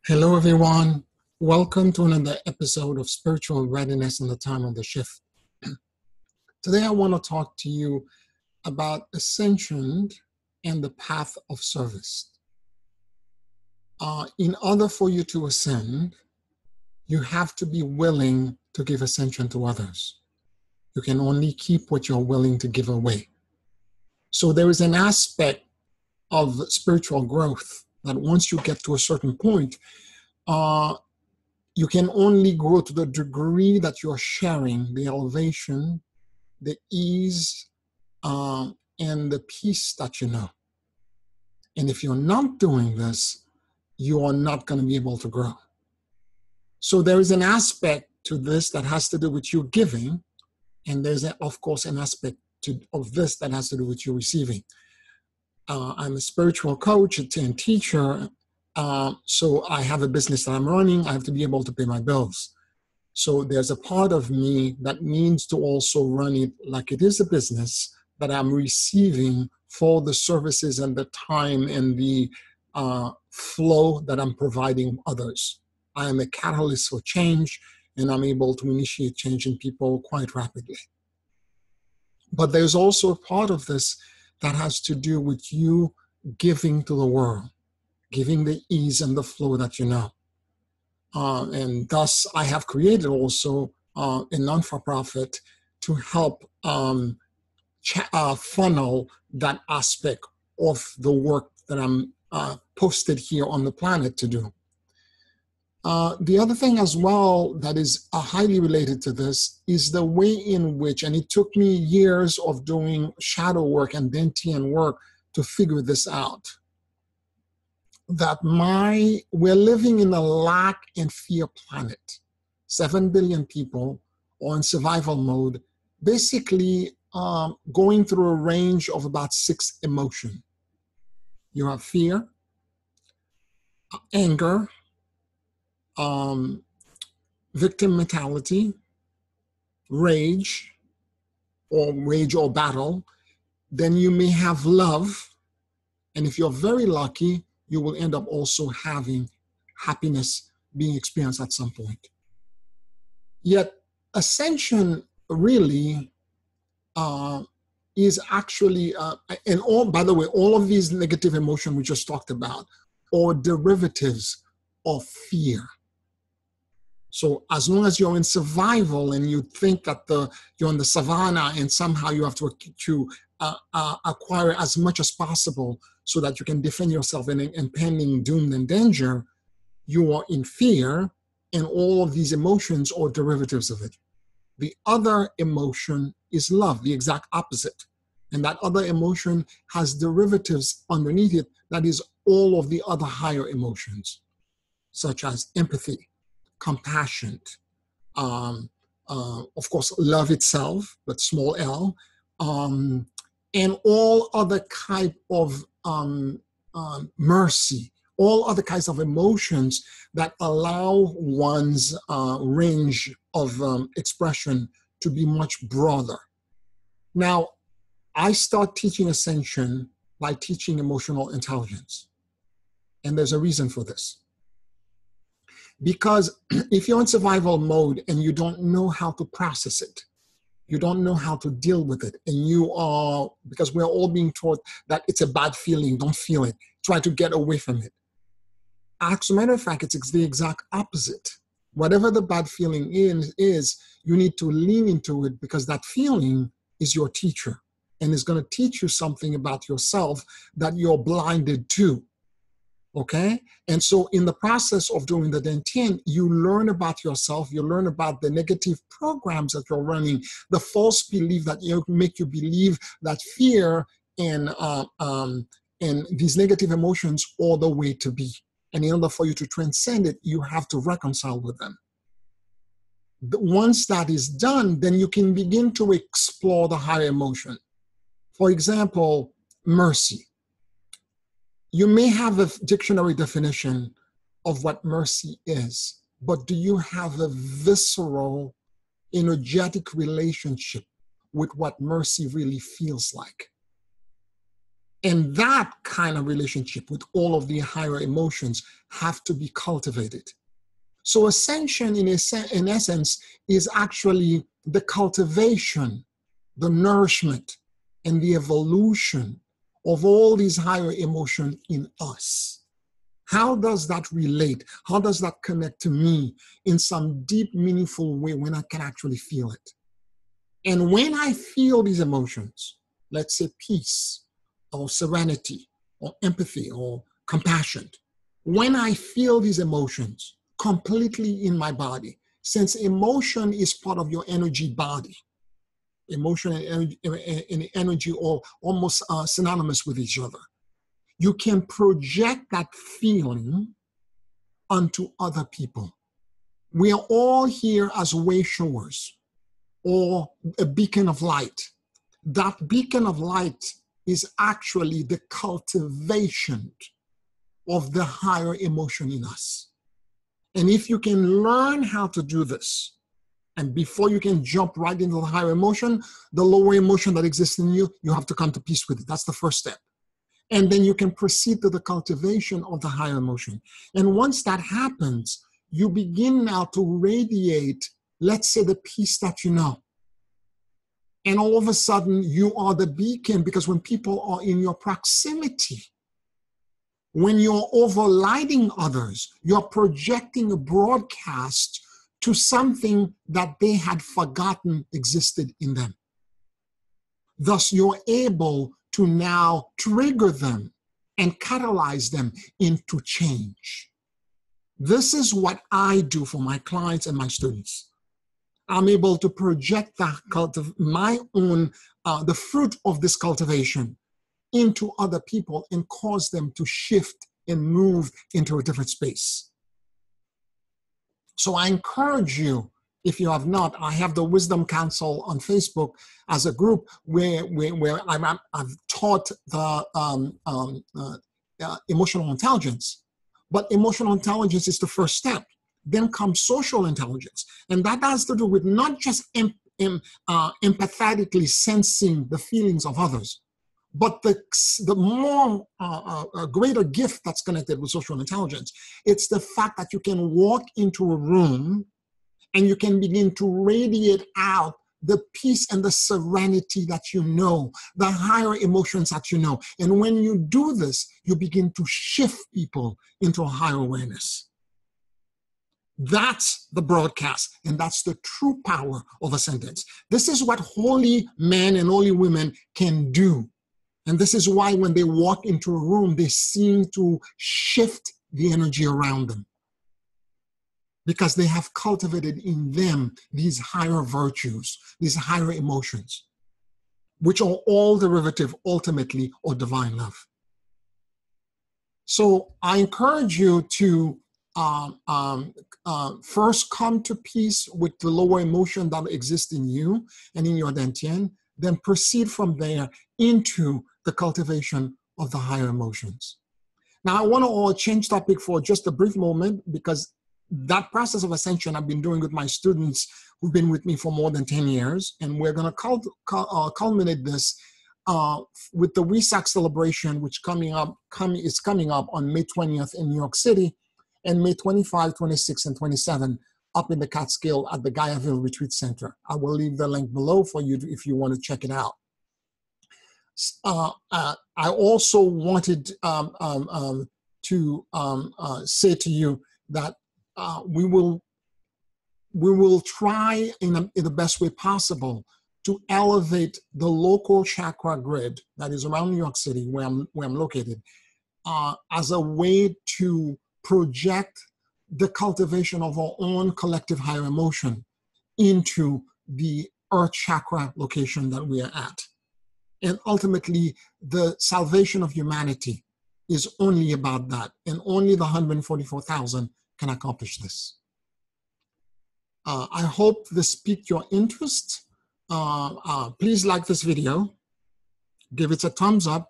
Hello, everyone. Welcome to another episode of Spiritual Readiness in the Time of the Shift. Today, I want to talk to you about ascension and the path of service. In order for you to ascend, you have to be willing to give ascension to others. You can only keep what you're willing to give away. So there is an aspect of spiritual growth that once you get to a certain point, you can only grow to the degree that you're sharing the elevation, the ease, and the peace that you know. And if you're not doing this, you are not going to be able to grow. So there is an aspect to this that has to do with you giving, and there's, of course, an aspect of this that has to do with you receiving. I'm a spiritual coach and teacher, so I have a business that I'm running. I have to be able to pay my bills. So there's a part of me that needs to also run it like it is a business that I'm receiving for the services and the time and the flow that I'm providing others. I am a catalyst for change, and I'm able to initiate change in people quite rapidly. But there's also a part of this that has to do with you giving to the world, giving the ease and the flow that you know. And thus, I have created also a non-for-profit to help funnel that aspect of the work that I'm posted here on the planet to do. The other thing as well that is highly related to this is the way in which, and it took me years of doing shadow work and Dentian work to figure this out, that we're living in a lack and fear planet. 7 billion people are in survival mode, basically going through a range of about 6 emotions. You have fear, anger, victim mentality, rage or battle. Then you may have love, and if you're very lucky, you will end up also having happiness being experienced at some point. Yet ascension really is actually, and by the way, all of these negative emotions we just talked about are derivatives of fear. So as long as you're in survival and you think that you're in the savannah and somehow you have to acquire as much as possible so that you can defend yourself in impending doom and danger, you are in fear, and all of these emotions are derivatives of it. The other emotion is love, the exact opposite. And that other emotion has derivatives underneath it, that is all of the other higher emotions, such as empathy, compassion, of course, love itself, but small l, and all other type of mercy, all other kinds of emotions that allow one's range of expression to be much broader. Now, I start teaching ascension by teaching emotional intelligence. And there's a reason for this. Because if you're in survival mode and you don't know how to process it, you don't know how to deal with it, and because we're all being taught that it's a bad feeling, don't feel it, try to get away from it. As a matter of fact, it's the exact opposite. Whatever the bad feeling is, you need to lean into it, because that feeling is your teacher and is going to teach you something about yourself that you're blinded to. Okay? And so in the process of doing the Dentian, you learn about yourself, you learn about the negative programs that you're running, the false belief that make you believe that fear and these negative emotions are the way to be. And in order for you to transcend it, you have to reconcile with them. Once that is done, then you can begin to explore the higher emotion. For example, mercy. You may have a dictionary definition of what mercy is, but do you have a visceral, energetic relationship with what mercy really feels like? And that kind of relationship with all of the higher emotions have to be cultivated. So ascension, in essence, is actually the cultivation, the nourishment, and the evolution of all these higher emotions in us. How does that relate? How does that connect to me in some deep, meaningful way when I can actually feel it? And when I feel these emotions, let's say peace or serenity or empathy or compassion, when I feel these emotions completely in my body, since emotion is part of your energy body, emotion and energy are almost synonymous with each other. You can project that feeling onto other people. We are all here as way showers or a beacon of light. That beacon of light is actually the cultivation of the higher emotion in us. And if you can learn how to do this, and before you can jump right into the higher emotion, the lower emotion that exists in you, you have to come to peace with it. That's the first step. And then you can proceed to the cultivation of the higher emotion. And once that happens, you begin now to radiate, let's say, the peace that you know. And all of a sudden, you are the beacon, because when people are in your proximity, when you're overlighting others, you're projecting a broadcast to something that they had forgotten existed in them. Thus, you're able to now trigger them and catalyze them into change. This is what I do for my clients and my students. I'm able to project my own, the fruit of this cultivation into other people and cause them to shift and move into a different space. So I encourage you, if you have not, I have the Wisdom Council on Facebook as a group where I've taught the emotional intelligence. But emotional intelligence is the first step. Then comes social intelligence. And that has to do with not just empathetically sensing the feelings of others, but the more greater gift that's connected with social intelligence, it's the fact that you can walk into a room and you can begin to radiate out the peace and the serenity that you know, the higher emotions that you know. And when you do this, you begin to shift people into a higher awareness. That's the broadcast, and that's the true power of ascendance. This is what holy men and holy women can do. And this is why when they walk into a room, they seem to shift the energy around them, because they have cultivated in them these higher virtues, these higher emotions, which are all derivative, ultimately, of divine love. So I encourage you to first come to peace with the lower emotion that exists in you and in your dantian, then proceed from there into the cultivation of the higher emotions. Now, I want to change topic for just a brief moment, because that process of ascension I've been doing with my students who've been with me for more than 10 years, and we're going to culminate this with the WESAC celebration, which is coming up on May 20th in New York City, and May 25, 26, and 27 up in the Catskill at the Gaiaville Retreat Center. I will leave the link below for you if you want to check it out. I also wanted to say to you that we will try in the best way possible to elevate the local chakra grid that is around New York City, where I'm located, as a way to project the cultivation of our own collective higher emotion into the earth chakra location that we are at. And ultimately, the salvation of humanity is only about that. And only the 144,000 can accomplish this. I hope this piqued your interest. Please like this video, give it a thumbs up,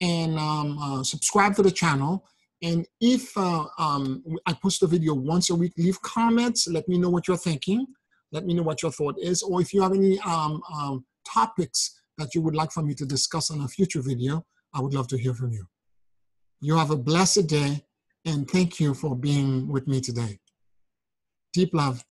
and subscribe to the channel. And if I post a video once a week, leave comments. Let me know what you're thinking. Let me know what your thought is. Or if you have any topics that you would like for me to discuss on a future video, I would love to hear from you. You have a blessed day, and thank you for being with me today. Deep love.